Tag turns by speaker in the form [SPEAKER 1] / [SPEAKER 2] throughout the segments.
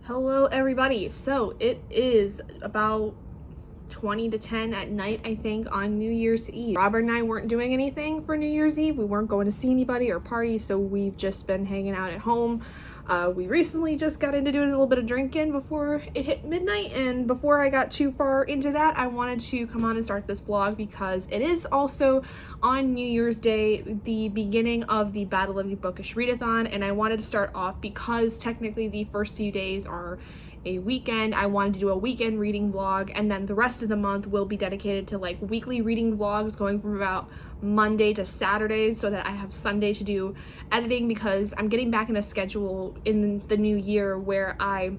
[SPEAKER 1] Hello everybody. So it is about 20 to 10 at night, I think, on New Year's Eve. Robert and I weren't doing anything for New Year's Eve. We weren't going to see anybody or party, so we've just been hanging out at home. We recently just got into doing a little bit of drinking before it hit midnight, and before I got too far into that, I wanted to come on and start this vlog because it is also on New Year's Day, the beginning of the Battle of the Bookish readathon, and I wanted to start off because technically the first few days are a weekend. I wanted to do a weekend reading vlog, and then the rest of the month will be dedicated to like weekly reading vlogs going from about Monday to Saturday, so that I have Sunday to do editing, because I'm getting back in a schedule in the new year where I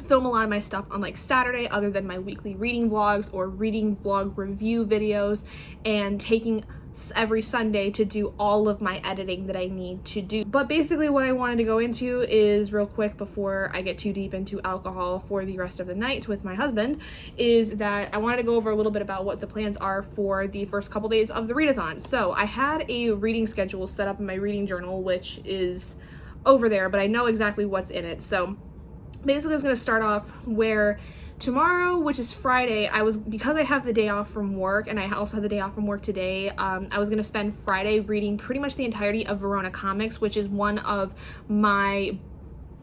[SPEAKER 1] film a lot of my stuff on like Saturday other than my weekly reading vlogs or reading vlog review videos, and taking every Sunday to do all of my editing that I need to do. But basically what I wanted to go into is, real quick before I get too deep into alcohol for the rest of the night with my husband, is that I wanted to go over a little bit about what the plans are for the first couple days of the readathon. So I had a reading schedule set up in my reading journal, which is over there, but I know exactly what's in it. So basically I was going to start off where tomorrow, which is Friday, because I have the day off from work and I also have the day off from work today, I was going to spend Friday reading pretty much the entirety of Verona Comics, which is one of my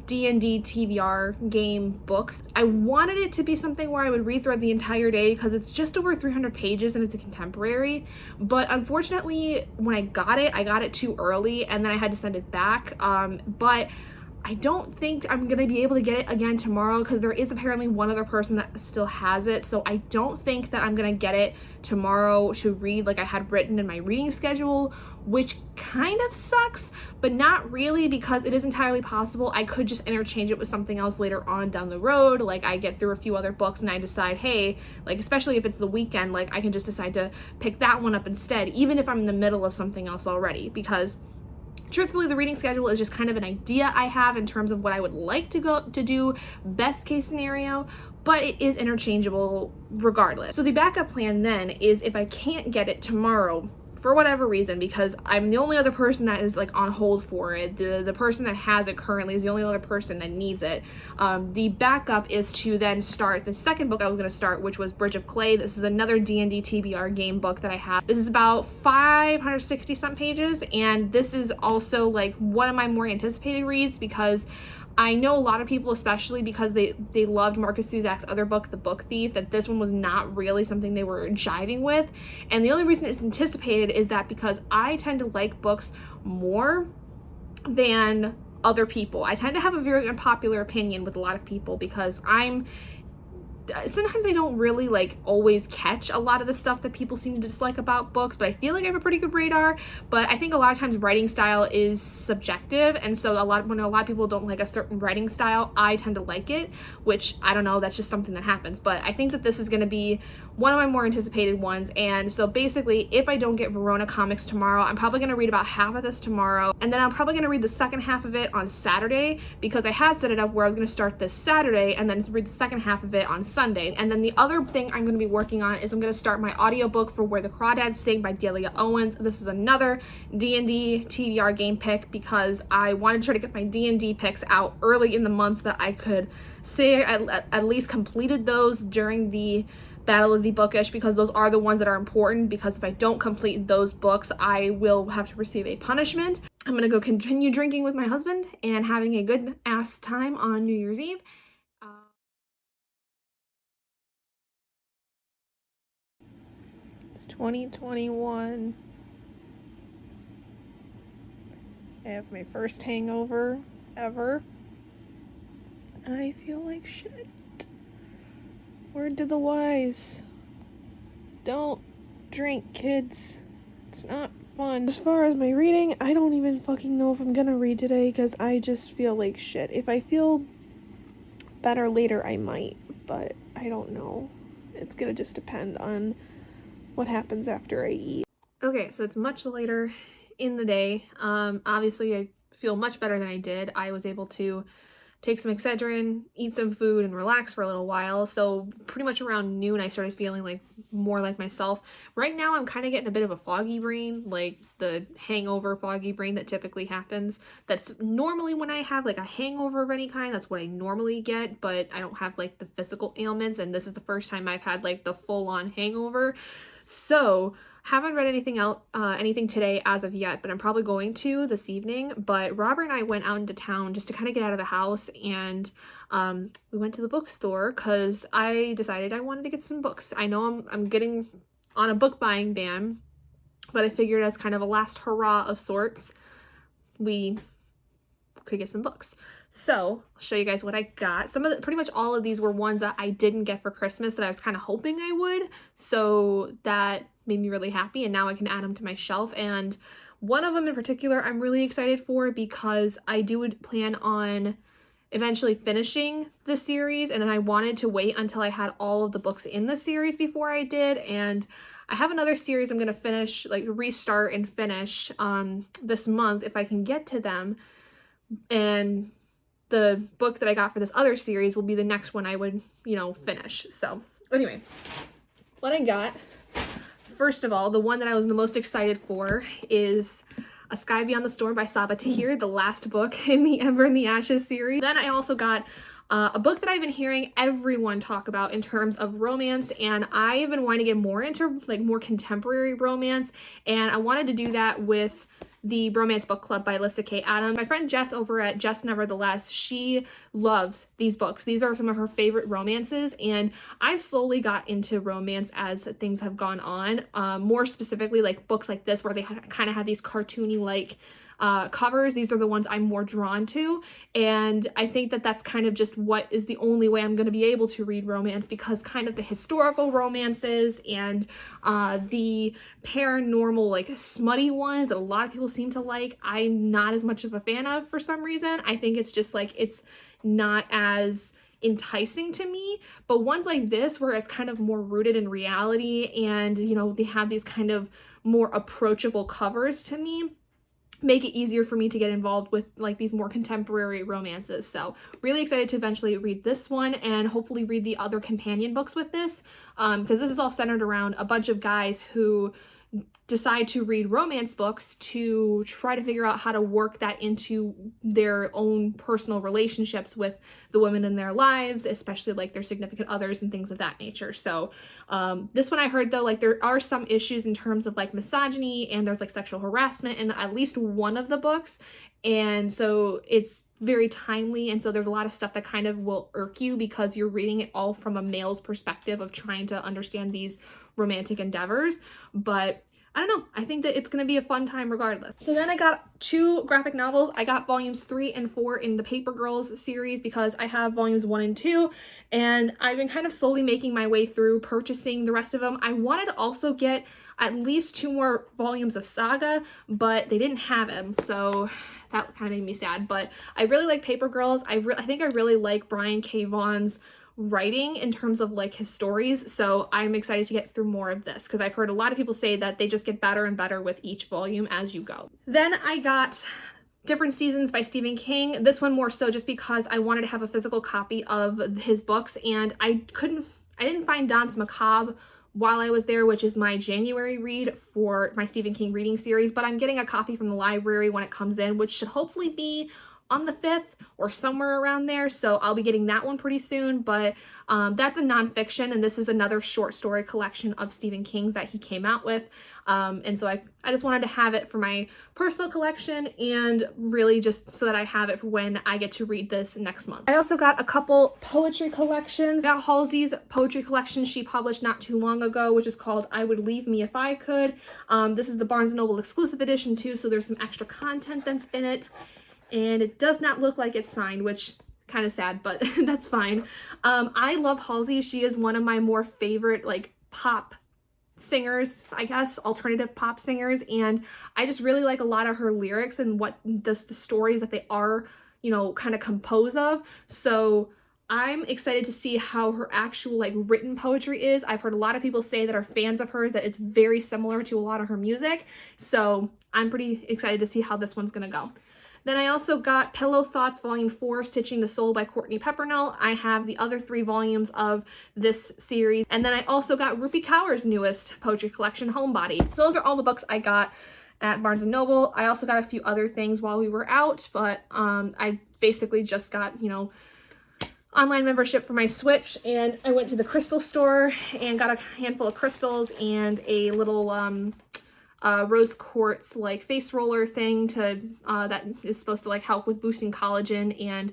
[SPEAKER 1] D&D TBR game books. I wanted it to be something where I would read throughout the entire day because it's just over 300 pages and it's a contemporary, but unfortunately when I got it too early and then I had to send it back, but I don't think I'm gonna be able to get it again tomorrow because there is apparently one other person that still has it, so I don't think that I'm gonna get it tomorrow to read like I had written in my reading schedule, which kind of sucks, but not really, because it is entirely possible I could just interchange it with something else later on down the road. Like I get through a few other books and I decide, hey, like especially if it's the weekend, like I can just decide to pick that one up instead, even if I'm in the middle of something else already, because truthfully, the reading schedule is just kind of an idea I have in terms of what I would like to do, best case scenario, but it is interchangeable regardless. So the backup plan then is, if I can't get it tomorrow for whatever reason, because I'm the only other person that is like on hold for it, the person that has it currently is the only other person that needs it, the backup is to then start the second book I was going to start, which was Bridge of Clay. This is another D&D TBR game book that I have. This is about 560 some pages, and this is also like one of my more anticipated reads, because I know a lot of people, especially because they loved Marcus Zuzak's other book, The Book Thief, that this one was not really something they were jiving with. And the only reason it's anticipated is that because I tend to like books more than other people. I tend to have a very unpopular opinion with a lot of people because sometimes I don't really like always catch a lot of the stuff that people seem to dislike about books, but I feel like I have a pretty good radar. But I think a lot of times writing style is subjective, and so when a lot of people don't like a certain writing style, I tend to like it, which I don't know, that's just something that happens. But I think that this is going to be one of my more anticipated ones. And so basically, if I don't get Verona Comics tomorrow, I'm probably going to read about half of this tomorrow, and then I'm probably going to read the second half of it on Saturday, because I had set it up where I was going to start this Saturday and then read the second half of it on Sunday. And then the other thing I'm going to be working on is I'm going to start my audiobook for Where the Crawdads Sing by Delia Owens. This is another D&D TBR game pick, because I wanted to try to get my D&D picks out early in the month so that I could say I at least completed those during the Battle of the Bookish, because those are the ones that are important, because if I don't complete those books, I will have to receive a punishment. I'm going to go continue drinking with my husband and having a good ass time on New Year's Eve. It's 2021. I have my first hangover ever. I feel like shit. Word to the wise. Don't drink, kids. It's not fun. As far as my reading, I don't even fucking know if I'm gonna read today, because I just feel like shit. If I feel better later, I might, but I don't know. It's gonna just depend on what happens after I eat. Okay, so it's much later in the day. Obviously I feel much better than I did. I was able to take some Excedrin, eat some food, and relax for a little while. So pretty much around noon, I started feeling like more like myself. Right now, I'm kind of getting a bit of a foggy brain, like the hangover foggy brain that typically happens. That's normally when I have like a hangover of any kind. That's what I normally get, but I don't have like the physical ailments. And this is the first time I've had like the full-on hangover. So haven't read anything today as of yet, but I'm probably going to this evening. But Robert and I went out into town just to kind of get out of the house, and we went to the bookstore because I decided I wanted to get some books. I know I'm getting on a book buying ban, but I figured as kind of a last hurrah of sorts, we could get some books. So I'll show you guys what I got. Pretty much all of these were ones that I didn't get for Christmas that I was kind of hoping I would. So that made me really happy, and now I can add them to my shelf. And one of them in particular I'm really excited for because I do plan on eventually finishing the series, and then I wanted to wait until I had all of the books in the series before I did. And I have another series I'm going to finish, like restart and finish this month if I can get to them. And the book that I got for this other series will be the next one I would, finish. So anyway, what I got, first of all, the one that I was the most excited for is A Sky Beyond the Storm by Sabaa Tahir, the last book in the Ember and the Ashes series. Then I also got a book that I've been hearing everyone talk about in terms of romance, and I've been wanting to get more into like more contemporary romance, and I wanted to do that with the Bromance Book Club by Alyssa K. Adams. My friend Jess over at Jess Nevertheless, she loves these books. These are some of her favorite romances, and I've slowly got into romance as things have gone on. More specifically, like books like this where they kind of have these cartoony like covers. These are the ones I'm more drawn to, and I think that that's kind of just what is the only way I'm going to be able to read romance, because kind of the historical romances and the paranormal like smutty ones that a lot of people seem to like, I'm not as much of a fan of for some reason. I think it's just like it's not as enticing to me. But ones like this where it's kind of more rooted in reality, and they have these kind of more approachable covers, to me make it easier for me to get involved with like these more contemporary romances. So really excited to eventually read this one and hopefully read the other companion books with this, because this is all centered around a bunch of guys who decide to read romance books to try to figure out how to work that into their own personal relationships with the women in their lives, especially like their significant others and things of that nature. So this one I heard though, like there are some issues in terms of like misogyny, and there's like sexual harassment in at least one of the books, and so it's very timely, and so there's a lot of stuff that kind of will irk you because you're reading it all from a male's perspective of trying to understand these romantic endeavors. But I don't know, I think that it's going to be a fun time regardless. So then I got 2 graphic novels. I got volumes 3 and 4 in the Paper Girls series because I have volumes 1 and 2, and I've been kind of slowly making my way through purchasing the rest of them. I wanted to also get at least 2 more volumes of Saga, but they didn't have them, so that kind of made me sad. But I really like Paper Girls. I think I really like Brian K. Vaughan's writing in terms of like his stories, so I'm excited to get through more of this because I've heard a lot of people say that they just get better and better with each volume as you go. Then I got Different Seasons by Stephen King. This one more so just because I wanted to have a physical copy of his books, and I didn't find Danse Macabre while I was there, which is my January read for my Stephen King reading series, but I'm getting a copy from the library when it comes in, which should hopefully be on the 5th or somewhere around there, so I'll be getting that one pretty soon. But that's a nonfiction, and this is another short story collection of Stephen King's that he came out with, and so I just wanted to have it for my personal collection, and really just so that I have it for when I get to read this next month. I also got a couple poetry collections. I got Halsey's poetry collection she published not too long ago, which is called I Would Leave Me If I Could. This is the Barnes & Noble exclusive edition too, so there's some extra content that's in it. And it does not look like it's signed, which kind of sad, but that's fine. I love Halsey. She is one of my more favorite like pop singers, I guess, alternative pop singers, and I just really like a lot of her lyrics and what the stories that they are, kind of composed of. So I'm excited to see how her actual like written poetry is. I've heard a lot of people say that are fans of hers that it's very similar to a lot of her music, so I'm pretty excited to see how this one's gonna go. Then I also got Pillow Thoughts Volume 4, Stitching the Soul by Courtney Peppernell. I have the other 3 volumes of this series. And then I also got Rupi Kaur's newest poetry collection, Homebody. So those are all the books I got at Barnes & Noble. I also got a few other things while we were out, but I basically just got, you know, online membership for my Switch, and I went to the crystal store and got a handful of crystals and a little rose quartz like face roller thing to that is supposed to like help with boosting collagen and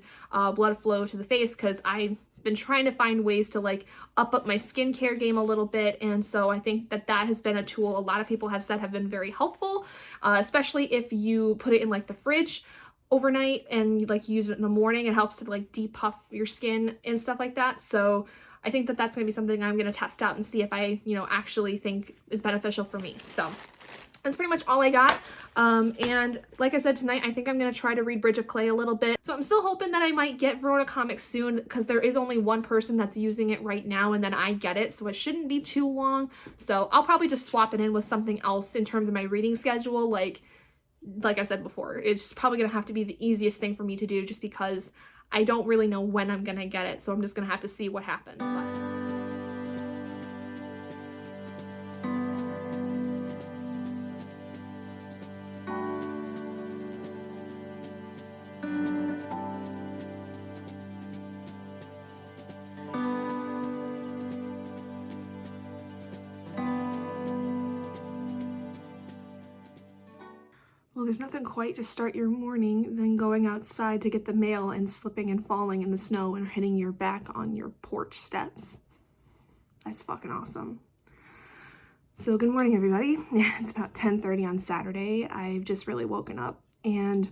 [SPEAKER 1] blood flow to the face, because I've been trying to find ways to like up my skincare game a little bit, and so I think that that has been a tool a lot of people have said have been very helpful, especially if you put it in like the fridge overnight and you like use it in the morning. It helps to like depuff your skin and stuff like that. So I think that that's gonna be something I'm gonna test out and see if I, you know, actually think is beneficial for me. So that's pretty much all I got. And like I said, tonight I think I'm gonna try to read Bridge of Clay a little bit. So I'm still hoping that I might get Verona Comics soon, because there is only one person that's using it right now and then I get it, so it shouldn't be too long. So I'll probably just swap it in with something else in terms of my reading schedule. Like I said before, it's probably gonna have to be the easiest thing for me to do, just because I don't really know when I'm gonna get it, so I'm just gonna have to see what happens. Well, there's nothing quite to start your morning than going outside to get the mail and slipping and falling in the snow and hitting your back on your porch steps. That's fucking awesome. So good morning, everybody. It's about 10:30 on Saturday. I've just really woken up, and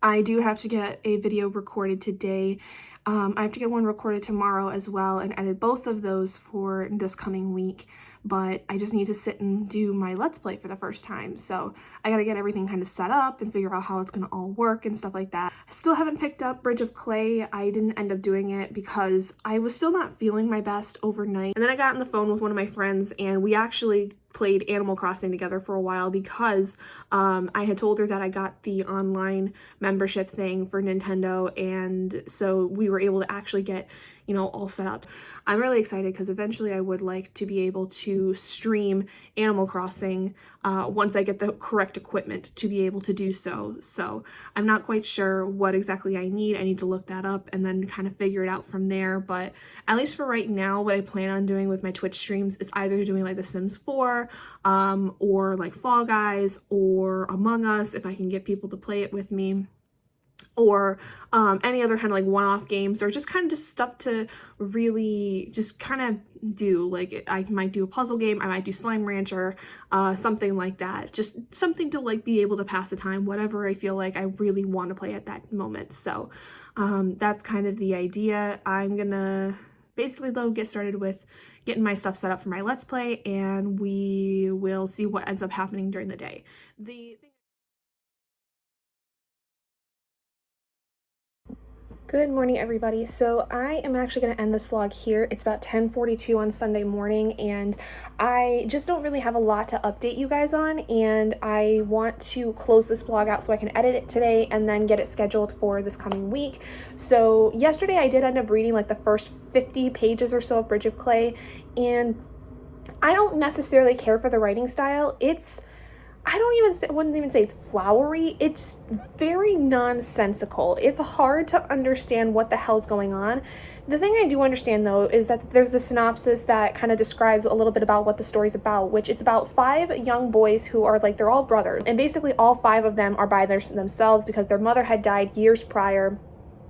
[SPEAKER 1] I do have to get a video recorded today. I have to get one recorded tomorrow as well and edit both of those for this coming week, but I just need to sit and do my Let's Play for the first time. So I gotta get everything kind of set up and figure out how it's gonna all work and stuff like that. I still haven't picked up Bridge of Clay. I didn't end up doing it because I was still not feeling my best overnight. And then I got on the phone with one of my friends and we actually played Animal Crossing together for a while, because I had told her that I got the online membership thing for Nintendo, and so we were able to actually get, you know, all set up. I'm really excited because eventually I would like to be able to stream Animal Crossing once I get the correct equipment to be able to do so. So I'm not quite sure what exactly I need. I need to look that up and then kind of figure it out from there. But at least for right now, what I plan on doing with my Twitch streams is either doing like The Sims 4 or like Fall Guys or Among Us, if I can get people to play it with me, or any other kind of like one-off games, or just kind of just stuff to really just kind of do. Like I might do a puzzle game, I might do Slime Rancher, something like that. Just something to like be able to pass the time, whatever I feel like I really want to play at that moment. So that's kind of the idea. I'm gonna basically though get started with getting my stuff set up for my Let's Play, and we will see what ends up happening during the day. Good morning, everybody. So I am actually going to end this vlog here. It's about 10:42 on Sunday morning, and I just don't really have a lot to update you guys on, and I want to close this vlog out so I can edit it today and then get it scheduled for this coming week. So yesterday I did end up reading like the first 50 pages or so of Bridge of Clay, and I don't necessarily care for the writing style. Wouldn't even say it's flowery. It's very nonsensical. It's hard to understand what the hell's going on. The thing I do understand though is that there's the synopsis that kind of describes a little bit about what the story's about, which it's about 5 young boys who are like, they're all brothers, and basically all 5 of them are by themselves because their mother had died years prior.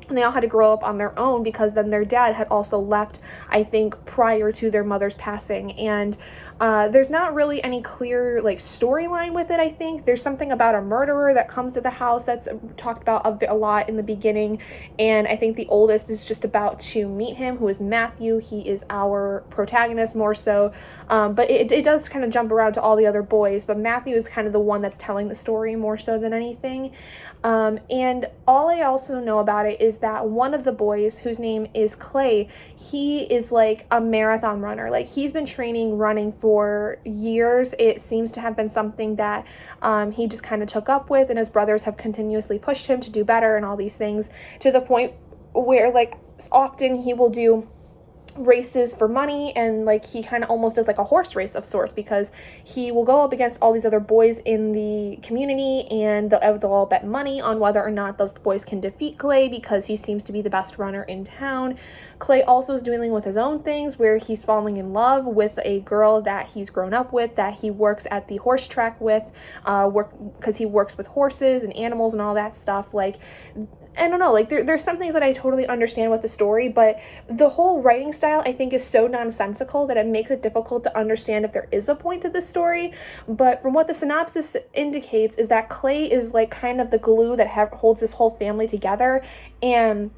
[SPEAKER 1] And they all had to grow up on their own because then their dad had also left, I think, prior to their mother's passing. And there's not really any clear like storyline with it, I think. There's something about a murderer that comes to the house that's talked about a lot in the beginning. And I think the oldest is just about to meet him, who is Matthew. He is our protagonist more so. But it does kind of jump around to all the other boys. But Matthew is kind of the one that's telling the story more so than anything. And all I also know about it is that one of the boys, whose name is Clay, he is like a marathon runner. Like, he's been training running for years. It seems to have been something that he just kind of took up with, and his brothers have continuously pushed him to do better and all these things, to the point where, like, often he will do races for money, and like he kind of almost does like a horse race of sorts, because he will go up against all these other boys in the community, and they'll all bet money on whether or not those boys can defeat Clay, because he seems to be the best runner in town. Clay also is dealing with his own things, where he's falling in love with a girl that he's grown up with, that he works at the horse track with, because he works with horses and animals and all that stuff. Like, I don't know, like there's some things that I totally understand with the story, but the whole writing style I think is so nonsensical that it makes it difficult to understand if there is a point to this story. But from what the synopsis indicates is that Clay is like kind of the glue that holds this whole family together, and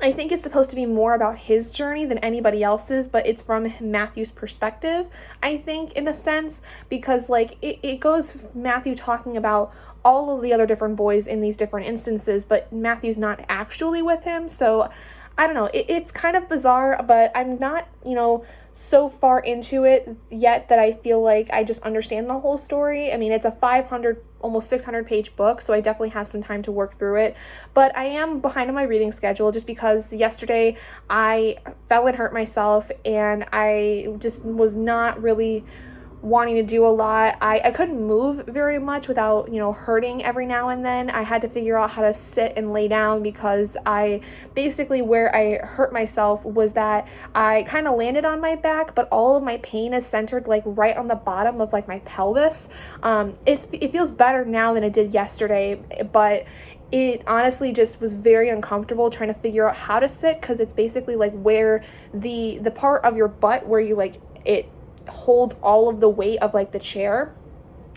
[SPEAKER 1] I think it's supposed to be more about his journey than anybody else's, but it's from Matthew's perspective, I think, in a sense, because like it goes Matthew talking about all of the other different boys in these different instances, but Matthew's not actually with him. So I don't know, it's kind of bizarre, but I'm not, so far into it yet that I feel like I just understand the whole story. I mean, it's a 500, almost 600 page book, so I definitely have some time to work through it, but I am behind on my reading schedule just because yesterday I fell and hurt myself, and I just was not really wanting to do a lot. I couldn't move very much without, hurting every now and then. I had to figure out how to sit and lay down, because I basically, where I hurt myself was that I kind of landed on my back, but all of my pain is centered like right on the bottom of like my pelvis. It feels better now than it did yesterday, but it honestly just was very uncomfortable trying to figure out how to sit, because it's basically like where the part of your butt where you like it holds all of the weight of like the chair,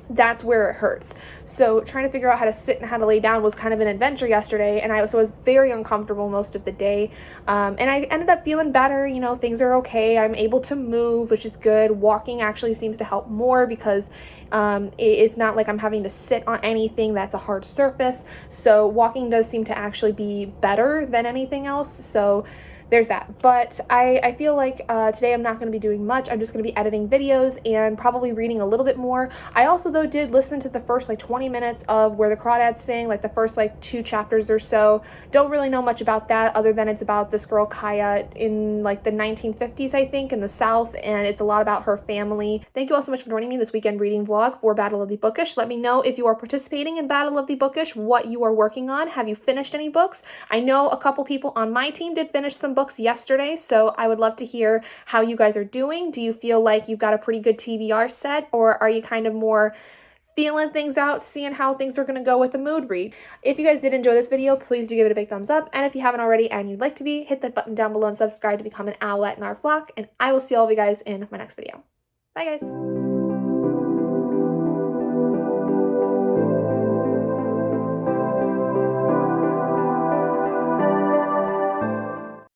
[SPEAKER 1] that's where it hurts. So trying to figure out how to sit and how to lay down was kind of an adventure yesterday, and I was very uncomfortable most of the day, and I ended up feeling better. Things are okay. I'm able to move, which is good. Walking actually seems to help more, because it's not like I'm having to sit on anything that's a hard surface, so walking does seem to actually be better than anything else. So there's that. But I feel like today I'm not going to be doing much. I'm just going to be editing videos and probably reading a little bit more. I also, though, did listen to the first like 20 minutes of Where the Crawdads Sing, like the first like 2 chapters or so. Don't really know much about that, other than it's about this girl Kaya in like the 1950s, I think, in the South, and it's a lot about her family. Thank you all so much for joining me this weekend reading vlog for Battle of the Bookish. Let me know if you are participating in Battle of the Bookish, what you are working on. Have you finished any books? I know a couple people on my team did finish some books yesterday, so I would love to hear how you guys are doing. Do you feel like you've got a pretty good TBR set, or are you kind of more feeling things out, seeing how things are going to go with a mood read? If you guys did enjoy this video, please do give it a big thumbs up, and if you haven't already and you'd like to be, hit that button down below and subscribe to become an owlet in our flock, and I will see all of you guys in my next video. Bye guys!